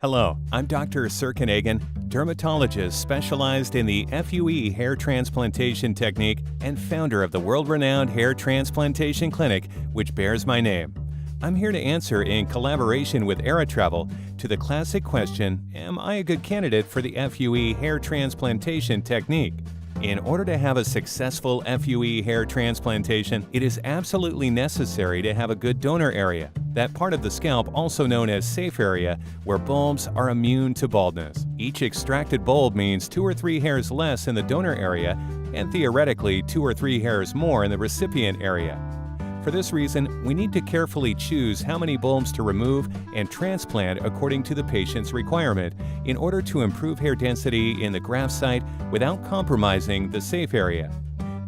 Hello, I'm Dr. Serkan Aygin, dermatologist specialized in the FUE hair transplantation technique and founder of the world-renowned hair transplantation clinic, which bears my name. I'm here to answer, in collaboration with Aratravel, to the classic question, am I a good candidate for the FUE hair transplantation technique? In order to have a successful FUE hair transplantation, it is absolutely necessary to have a good donor area, that part of the scalp also known as safe area, where bulbs are immune to baldness. Each extracted bulb means 2 or 3 hairs less in the donor area and theoretically 2 or 3 hairs more in the recipient area. For this reason, we need to carefully choose how many bulbs to remove and transplant according to the patient's requirement in order to improve hair density in the graft site without compromising the safe area.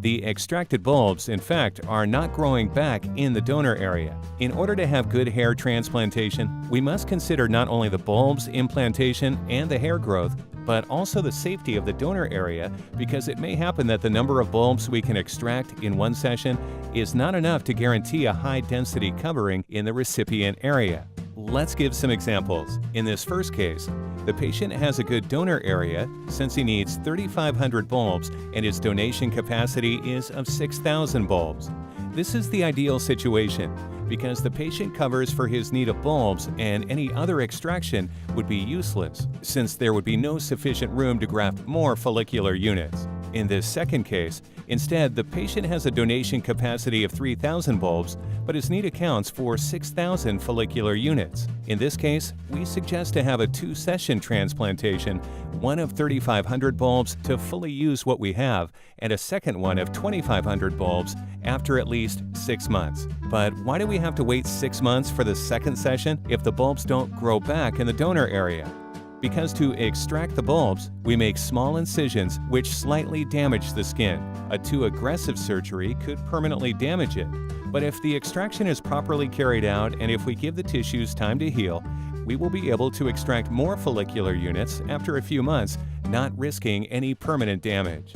The extracted bulbs, in fact, are not growing back in the donor area. In order to have good hair transplantation, we must consider not only the bulbs, implantation, and the hair growth, but also the safety of the donor area, because it may happen that the number of bulbs we can extract in one session is not enough to guarantee a high-density covering in the recipient area. Let's give some examples. In this first case, the patient has a good donor area since he needs 3,500 bulbs and his donation capacity is of 6,000 bulbs. This is the ideal situation because the patient covers for his need of bulbs and any other extraction would be useless since there would be no sufficient room to graft more follicular units. In this second case, instead, the patient has a donation capacity of 3,000 bulbs, but his need accounts for 6,000 follicular units. In this case, we suggest to have a 2-session transplantation, one of 3,500 bulbs to fully use what we have, and a second one of 2,500 bulbs after at least 6 months. But why do we have to wait 6 months for the second session if the bulbs don't grow back in the donor area? Because to extract the bulbs, we make small incisions which slightly damage the skin. A too aggressive surgery could permanently damage it. But if the extraction is properly carried out and if we give the tissues time to heal, we will be able to extract more follicular units after a few months, not risking any permanent damage.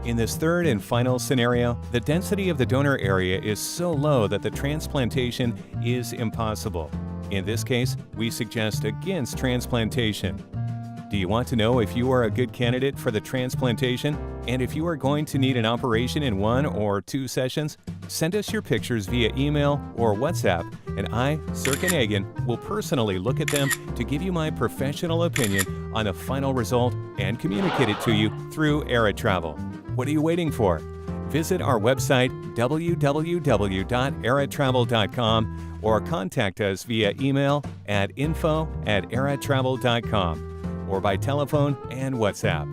In this third and final scenario, the density of the donor area is so low that the transplantation is impossible. In this case, we suggest against transplantation. Do you want to know if you are a good candidate for the transplantation and if you are going to need an operation in 1 or 2 sessions? Send us your pictures via email or WhatsApp, and I, Serkan Aygin, will personally look at them to give you my professional opinion on the final result and communicate it to you through Aratravel. What are you waiting for? Visit our website www.aratravel.com or contact us via email at info@aratravel.com or by telephone and WhatsApp.